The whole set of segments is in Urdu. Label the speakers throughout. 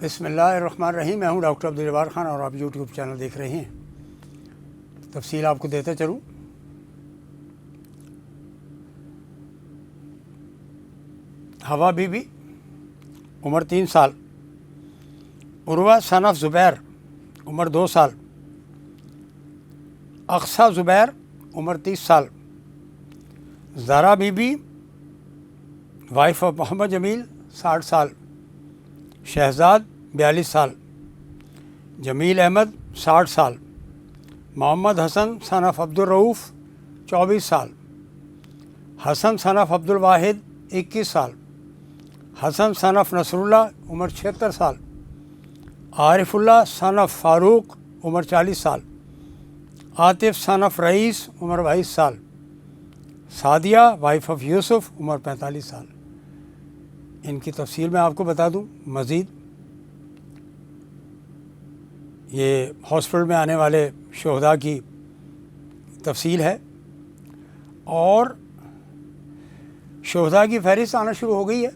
Speaker 1: بسم اللہ الرحمن الرحیم. میں ہوں ڈاکٹر عبدالجبار خان اور آپ یوٹیوب چینل دیکھ رہے ہیں. تفصیل آپ کو دیتے چلوں. حوا بی بی عمر 3 سال. عروہ سن آف زبیر عمر 2 سال. اقصیٰ زبیر عمر 30 سال. Zahra Bibi wife of Muhammad Jamil 60 سال. شہزاد 42 سال. جمیل احمد 60 سال. محمد حسن سن آف عبدالرؤوف 24 سال. حسن سن آف عبدالواحد 21 سال. حسن سن آف نصر اللہ عمر 76 سال. عارف اللہ سن آف فاروق عمر 40 سال. عاطف سن آف رئیس عمر 22 سال. سعدیہ وائف آف یوسف عمر 45 سال. ان کی تفصیل میں آپ کو بتا دوں مزید. یہ ہاسپٹل میں آنے والے شہداء کی تفصیل ہے اور شہداء کی فہرست آنا شروع ہو گئی ہے.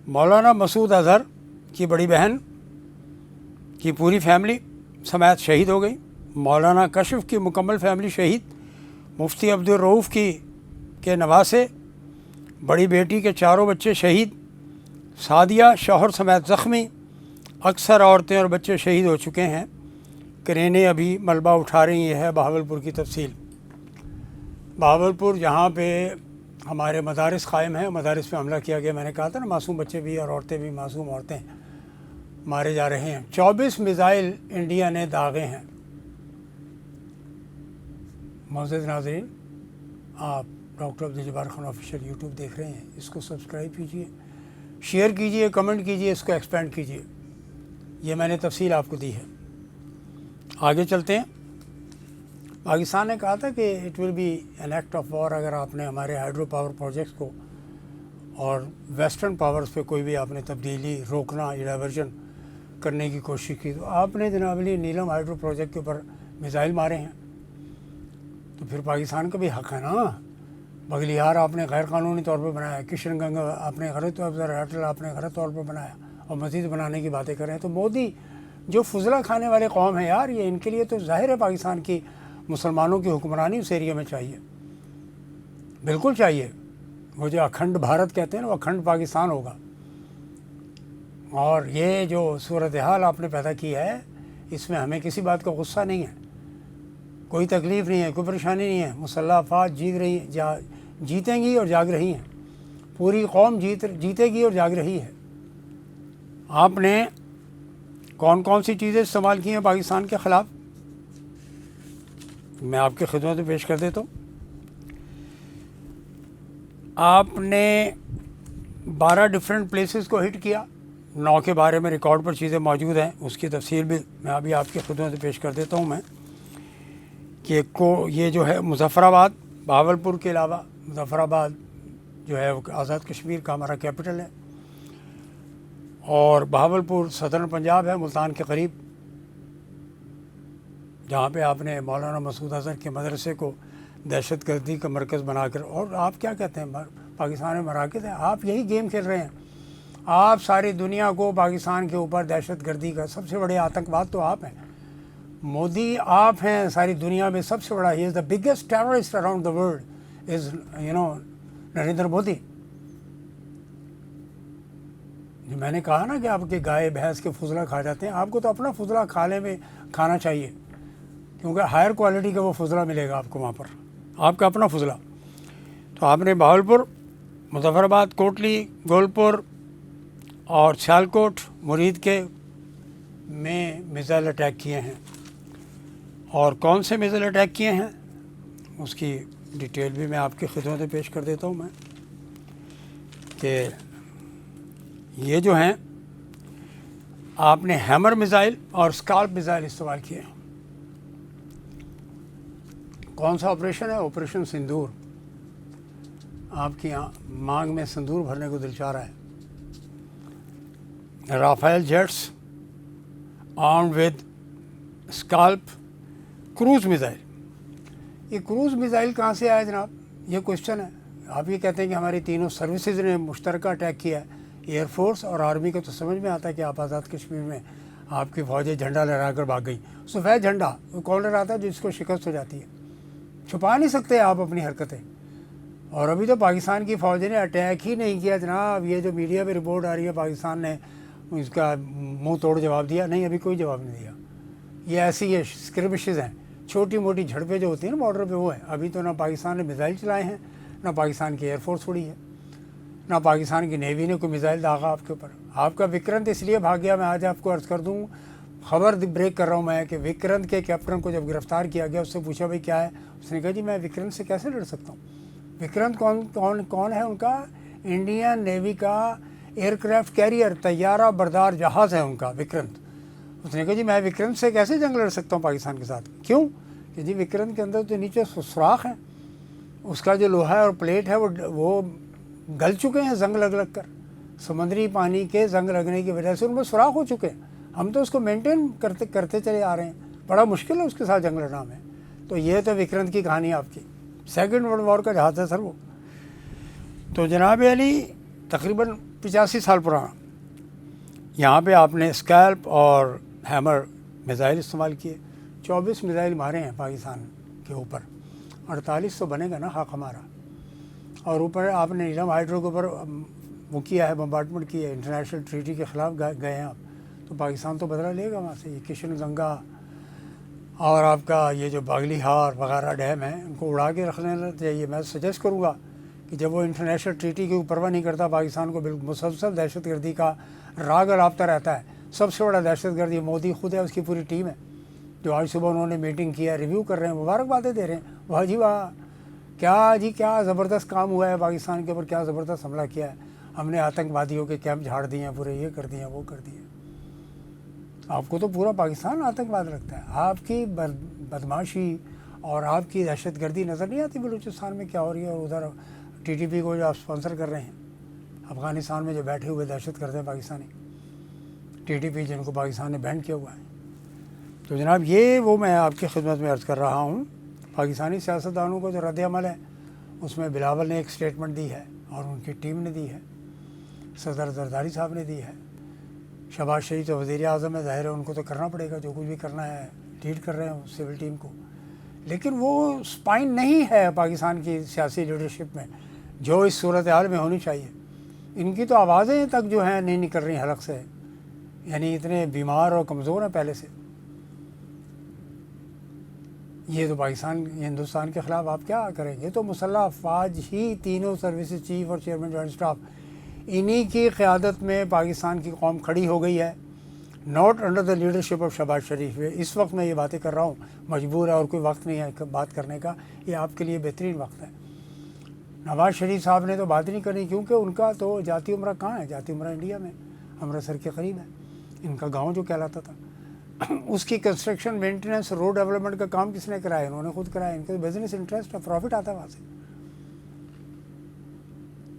Speaker 1: مولانا مسعود اظہر کی بڑی بہن کی پوری فیملی سمیت شہید ہو گئی. مولانا کشف کی مکمل فیملی شہید. مفتی عبدالرؤوف کے نواسے. بڑی بیٹی کے 4 بچے شہید. سعدیہ شوہر سمیت زخمی. اکثر عورتیں اور بچے شہید ہو چکے ہیں. کرینے ابھی ملبہ اٹھا رہی ہے. بہاولپور کی تفصیل. بہاولپور جہاں پہ ہمارے مدارس قائم ہیں، مدارس پہ حملہ کیا گیا. میں نے کہا تھا نا معصوم بچے بھی اور عورتیں بھی، معصوم عورتیں مارے جا رہے ہیں. 24 میزائل انڈیا نے داغے ہیں. معزز ناظرین، آپ doctor Abduljabbar Khan official YouTube دیکھ رہے ہیں. اس کو سبسکرائب کیجئے، شیئر کیجئے، کمنٹ کیجئے، اس کو ایکسپینڈ کیجئے. یہ میں نے تفصیل آپ کو دی ہے. آگے چلتے ہیں. پاکستان نے کہا تھا کہ it will be an act of war اگر آپ نے ہمارے ہائیڈرو پاور پروجیکٹس کو اور ویسٹرن پاورز پہ کوئی بھی آپ نے تبدیلی روکنا یا ڈائیورژن کرنے کی کوشش کی. تو آپ نے جناب علی نیلم ہائیڈرو پروجیکٹ کے اوپر میزائل مارے ہیں، تو پھر پاکستان کا بھی حق ہے نا. بغلیہار آپ نے غیر قانونی طور پر بنایا، کشن گنگا آپ نے غلط طور پر، اٹل آپ نے غلط طور پر بنایا اور مزید بنانے کی باتیں کر رہے ہیں. تو مودی جو فضلہ کھانے والے قوم ہیں یار، یہ ان کے لیے تو ظاہر ہے پاکستان کی مسلمانوں کی حکمرانی اس ایریا میں چاہیے، بالکل چاہیے. وہ جو اکھنڈ بھارت کہتے ہیں نا، وہ اکھنڈ پاکستان ہوگا. اور یہ جو صورتحال آپ نے پیدا کی ہے، اس میں ہمیں کسی بات کا غصہ نہیں ہے، کوئی تکلیف نہیں ہے، کوئی پریشانی نہیں ہے. مسلح افواج جیتیں گی اور جاگ رہی ہیں. پوری قوم جیتے گی اور جاگ رہی ہے. آپ نے کون کون سی چیزیں استعمال کی ہیں پاکستان کے خلاف، میں آپ کی خدمت میں پیش کر دیتا ہوں. آپ نے 12 ڈفرینٹ پلیسز کو ہٹ کیا. 9 کے بارے میں ریکارڈ پر چیزیں موجود ہیں، اس کی تفصیل بھی میں ابھی آپ کی خدمت میں پیش کر دیتا ہوں. میں کہ یہ جو ہے مظفر آباد، بہاولپور کے علاوہ مظفر آباد جو ہے وہ آزاد کشمیر کا ہمارا کیپٹل ہے، اور بہاولپور صدرن پنجاب ہے، ملتان کے قریب، جہاں پہ آپ نے مولانا مسعود اظہر کے مدرسے کو دہشت گردی کا مرکز بنا کر، اور آپ کیا کہتے ہیں پاکستان میں مراکز ہیں. آپ یہی گیم کھیل رہے ہیں. آپ ساری دنیا کو پاکستان کے اوپر دہشت گردی کا سب سے بڑے آتنکواد تو آپ ہیں. مودی آپ ہیں ساری دنیا میں سب سے بڑا. He is the biggest terrorist around the world is Narendra Modi. جو میں نے کہا نا کہ آپ کے گائے بھینس کے فضلہ کھا جاتے ہیں، آپ کو تو اپنا فضلہ کھانا چاہیے، کیونکہ ہائر کوالٹی کا وہ فضلہ ملے گا آپ کو وہاں پر، آپ کا اپنا فضلہ. تو آپ نے بہاولپور، مظفر آباد، کوٹلی، گولپور اور سیالکوٹ، مرید کے میں میزائل اٹیک کیے ہیں. اور کون سے میزائل اٹیک کیے ہیں اس کی ڈیٹیل بھی میں آپ کی خدمت میں پیش کر دیتا ہوں. میں کہ یہ جو ہیں آپ نے ہیمر میزائل اور اسکالپ میزائل استعمال کیے ہیں. کون سا آپریشن ہے؟ آپریشن سندور. آپ کی مانگ میں سندور بھرنے کو دل چاہ رہا ہے. Rafale jets armed with SCALP cruise missile. یہ کروز میزائل کہاں سے آیا جناب؟ یہ کوشچن ہے. آپ یہ کہتے ہیں کہ ہماری تینوں سروسز نے مشترکہ اٹیک کیا ہے. ایئر فورس اور آرمی کو تو سمجھ میں آتا ہے کہ آپ آزاد کشمیر میں آپ کی فوجیں جھنڈا لہرا کر بھاگ گئی. سفید جھنڈا وہ کون لہراتا ہے؟ جس کو شکست ہو جاتی ہے. چھپا نہیں سکتے آپ اپنی حرکتیں. اور ابھی تو پاکستان کی فوج نے اٹیک ہی نہیں کیا جناب. یہ جو میڈیا پہ رپورٹ آ رہی ہے پاکستان نے اس کا منہ توڑ جواب دیا، نہیں ابھی کوئی جواب نہیں دیا. یہ ایسی یہ اسکرمشز ہیں، چھوٹی موٹی جھڑپیں جو ہوتی ہیں نا بارڈر پہ وہ ہیں. ابھی تو نہ پاکستان نے میزائل چلائے ہیں، نہ پاکستان کی ایئر فورس اڑی ہے، نہ پاکستان کی نیوی نے کوئی میزائل داغا آپ کے اوپر. آپ کا وکرانت اس لیے بھاگ گیا، میں آج آپ کو عرض کر دوں، خبر بریک کر رہا ہوں میں، کہ وکرانت کے کیپٹن کو جب گرفتار کیا گیا اس سے پوچھا بھائی کیا ہے، اس نے کہا جی میں وکرانت سے کیسے لڑ سکتا ہوں. وکرانت کون ہے؟ ان کا انڈین نیوی کا ایئر کرافٹ کیریئر، طیارہ بردار جہاز ہے ان کا وکرانت. اس نے کہا جی میں وکرانت سے کیسے جنگ لڑ سکتا ہوں پاکستان کے ساتھ. کیوں کہ جی وکرانت کے اندر تو نیچے سوراخ ہیں، اس کا جو لوہا اور پلیٹ ہے وہ گل چکے ہیں زنگ لگ کر. سمندری پانی کے زنگ لگنے کی وجہ سے ان میں سوراخ ہو چکے ہیں. ہم تو اس کو مینٹین کرتے چلے آ رہے ہیں. بڑا مشکل ہے اس کے ساتھ جنگ لڑنا میں. تو یہ تو وکرانت کی کہانی آپ کی. سیکنڈ ورلڈ وار کا جہاز ہے سر وہ. تو جناب علی تقریباً 85 سال پرانا. یہاں پہ آپ نے اسکیلپ اور ہیمر میزائل استعمال کیے. 24 میزائل مارے ہیں پاکستان کے اوپر. 48 تو بنے گا نا حق ہمارا. اور اوپر آپ نے نیلم ہائیڈرو کے اوپر وہ کیا ہے، بمبارڈمنٹ کی ہے. انٹرنیشنل ٹریٹی کے خلاف گئے ہیں آپ، تو پاکستان تو بدلہ لے گا وہاں سے. یہ کشن گنگا اور آپ کا یہ جو باغلی ہار وغیرہ ڈیم ہیں ان کو اڑا کے رکھنا چاہیے. میں سجیسٹ کروں گا کہ جب وہ انٹرنیشنل ٹریٹی کی پرواہ نہیں کرتا، پاکستان کو بالکل مسلسل دہشت گردی کا راگ الاپتا رہتا ہے. سب سے بڑا دہشت گردی مودی خود ہے، اس کی پوری ٹیم ہے. جو آج صبح انہوں نے میٹنگ کیا، ریویو کر رہے ہیں، مبارکبادیں دے رہے ہیں. واہ جی واہ، کیا زبردست کام ہوا ہے پاکستان کے اوپر، کیا زبردست حملہ کیا ہے ہم نے. آتنکوادیوں کے کیمپ جھاڑ دیے ہیں پورے، یہ کر دیے ہیں وہ کر دیے. آپ کو تو پورا پاکستان آتنکواد لگتا ہے. آپ کی بدماشی اور آپ کی دہشت گردی نظر نہیں آتی بلوچستان میں کیا ہو رہی ہے. اور ادھر ٹی ٹی پی کو جو آپ اسپانسر کر رہے ہیں، افغانستان میں جو بیٹھے ہوئے دہشت گرد ہیں پاکستانی، ٹی ٹی پی جن کو پاکستان نے بینڈ کیا ہوا ہے. تو جناب یہ وہ میں آپ کی خدمت میں عرض کر رہا ہوں. پاکستانی سیاستدانوں کو جو رد عمل ہے اس میں بلاول نے ایک سٹیٹمنٹ دی ہے اور ان کی ٹیم نے دی ہے، صدر زرداری صاحب نے دی ہے. شہباز شریف تو وزیر اعظم ہے، ظاہر ہے ان کو تو کرنا پڑے گا جو کچھ بھی کرنا ہے، لیڈ کر رہے ہیں سول ٹیم کو. لیکن وہ سپائن نہیں ہے پاکستان کی سیاسی لیڈرشپ میں جو اس صورتحال میں ہونی چاہیے. ان کی تو آوازیں تک جو ہیں نہیں نکل رہی حلق سے، یعنی اتنے بیمار اور کمزور ہیں پہلے سے. یہ تو پاکستان ہندوستان کے خلاف آپ کیا کریں گے؟ تو مسلح افواج ہی تینوں سروسز چیف اور چیئرمین جوائنٹ اسٹاف انہی کی قیادت میں پاکستان کی قوم کھڑی ہو گئی ہے، not under the leadership of Shahbaz Sharif. اس وقت میں یہ باتیں کر رہا ہوں، مجبور ہے اور کوئی وقت نہیں ہے بات کرنے کا. یہ آپ کے لیے بہترین وقت ہے. نواز شریف صاحب نے تو بات نہیں کرنی کیونکہ ان کا تو جاتی عمرہ کہاں ہے؟ جاتی عمرہ انڈیا میں امرتسر کے قریب ہے. ان کا گاؤں جو کہلاتا تھا اس کی کنسٹرکشن، مینٹیننس، روڈ ڈیولپمنٹ کا کام کس نے کرایا؟ انہوں نے خود کرایا. ان کا بزنس انٹرسٹ ہے، پروفٹ آتا ہے وہاں سے.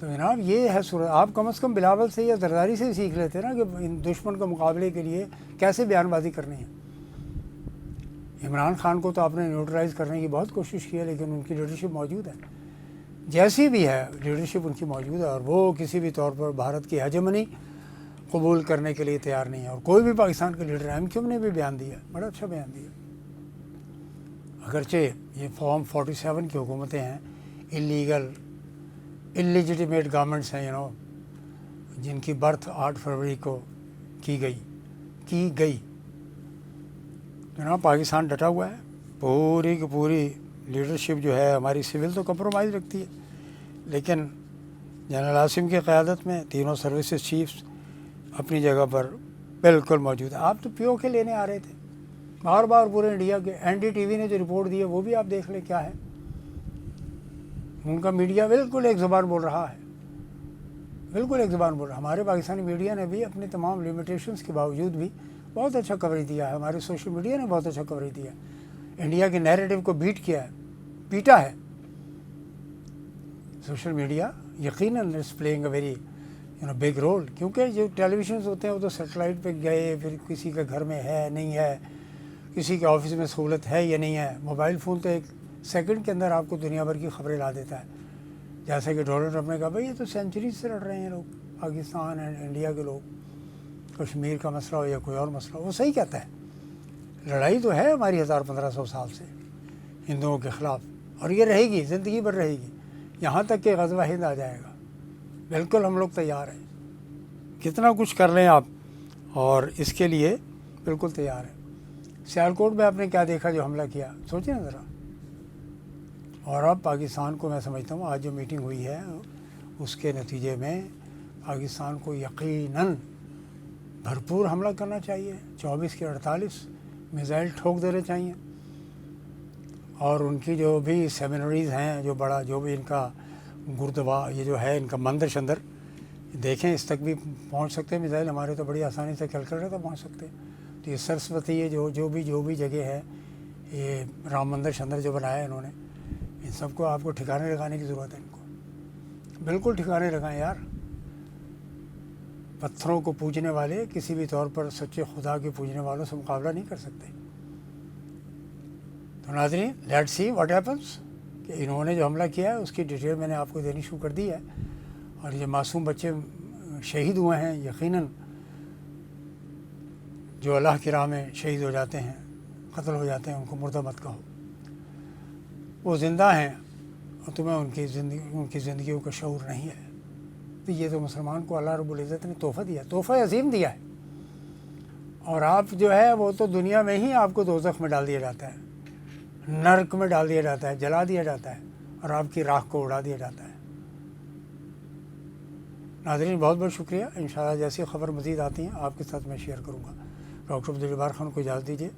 Speaker 1: تو جناب یہ ہے صورت. آپ کم از کم بلاول سے یا زرداری سے سیکھ لیتے نا کہ ان دشمن کے مقابلے کے لیے کیسے بیان بازی کرنی ہے. عمران خان کو تو آپ نے نیوٹرلائز کرنے کی بہت کوشش کی ہے، لیکن ان کی لیڈرشپ موجود ہے، جیسی بھی ہے لیڈرشپ ان کی موجود ہے، اور وہ کسی بھی طور پر بھارت کی ہیجمنی قبول کرنے کے لیے تیار نہیں ہے. اور کوئی بھی پاکستان کے لیڈر، ایم کیو نے بھی بیان دیا، بڑا اچھا بیان دیا. اگرچہ یہ فارم 47 کی حکومتیں ہیں، انلیجیٹیمیٹ گورنمنٹس ہیں، جن کی برتھ 8 فروری کو کی گئی. جناب پاکستان ڈٹا ہوا ہے. پوری کی پوری لیڈرشپ جو ہے ہماری سول تو کمپرومائز رکھتی ہے، لیکن جنرل عاصم کی قیادت میں تینوں سروسز چیفز اپنی جگہ پر بالکل موجود ہے. آپ تو پیو کے لینے آ رہے تھے بار بار پورے انڈیا کے. این ڈی ٹی وی نے جو رپورٹ دی ہے وہ بھی آپ دیکھ لیں کیا ہے. ان کا میڈیا بالکل ایک زبان بول رہا ہے، بالکل ایک زبان بول رہا ہے. ہمارے پاکستانی میڈیا نے بھی اپنے تمام لیمیٹیشنز کے باوجود بھی بہت اچھا کوریج دیا ہے. ہمارے سوشل میڈیا نے بہت اچھا کوریج دیا ہے. انڈیا کے نیریٹو کو بیٹ کیا ہے، پیٹا ہے. سوشل میڈیا یقیناً is playing a very big role, کیونکہ جو ٹیلی ویژنز ہوتے ہیں وہ تو سیٹلائٹ پہ گئے، پھر کسی کے گھر میں ہے نہیں ہے، کسی کے آفس میں سہولت ہے یا نہیں ہے. موبائل فون تو ایک سیکنڈ کے اندر آپ کو دنیا بھر کی خبریں لا دیتا ہے. جیسے کہ ڈونلڈ ٹرمپ نے کہا بھائی یہ تو سینچریز سے لڑ رہے ہیں لوگ، پاکستان اینڈ انڈیا کے لوگ، کشمیر کا مسئلہ ہو یا کوئی اور مسئلہ ہو، وہ صحیح کہتا ہے، لڑائی تو ہے ہماری 1500 سال سے ہندوؤں کے خلاف، اور یہ رہے گی، زندگی بھر رہے گی، یہاں تک کہ غزوہ ہند آ جائے گا۔ بالکل ہم لوگ تیار ہیں، کتنا کچھ کر لیں آپ، اور اس کے لیے بالکل تیار ہیں۔ سیالکوٹ میں آپ نے کیا دیکھا جو حملہ کیا، سوچیں نا ذرا۔ اور اب پاکستان کو میں سمجھتا ہوں آج جو میٹنگ ہوئی ہے اس کے نتیجے میں پاکستان کو یقیناً بھرپور حملہ کرنا چاہیے، 24 کے 48 میزائل ٹھوک دینے چاہیے، اور ان کی جو بھی سیمنریز ہیں، جو بڑا جو بھی ان کا گردوارا یہ جو ہے ان کا مندر شندر دیکھیں، اس تک بھی پہنچ سکتے ہیں میزائل، ہمارے تو بڑی آسانی سے کیلکولیٹر تک پہنچ سکتے ہیں۔ تو یہ سرسوتی یہ جو بھی جگہ ہے، یہ رام مندر شندر جو بنایا ہے انہوں نے، ان سب کو آپ کو ٹھکانے لگانے کی ضرورت ہے، ان کو بالکل ٹھکانے لگائیں یار۔ پتھروں کو پوجنے والے کسی بھی طور پر سچے خدا کے پوجنے والوں سے مقابلہ نہیں کر سکتے۔ تو ناظرین، لیٹس سی واٹ ہیپنس، کہ انہوں نے جو حملہ کیا ہے اس کی ڈیٹیل میں نے آپ کو دینی شروع کر دی ہے، اور یہ معصوم بچے شہید ہوئے ہیں، یقیناً جو اللہ کی راہ میں شہید ہو جاتے ہیں، قتل ہو جاتے ہیں، ان کو مردہ مت کہو، وہ زندہ ہیں اور تمہیں ان کی زندگیوں کا شعور نہیں ہے۔ تو یہ تو مسلمان کو اللہ رب العزت نے تحفہ دیا، تحفہ عظیم دیا ہے، اور آپ جو ہے وہ تو دنیا میں ہی آپ کو دوزخ میں ڈال دیا جاتا ہے، نرک میں ڈال دیا جاتا ہے، جلا دیا جاتا ہے، اور آپ کی راکھ کو اڑا دیا جاتا ہے۔ ناظرین، بہت بہت شکریہ، انشاءاللہ جیسی خبر مزید آتی ہیں آپ کے ساتھ میں شیئر کروں گا۔ ڈاکٹر عبدالجبار خان کو اجازت دیجیے۔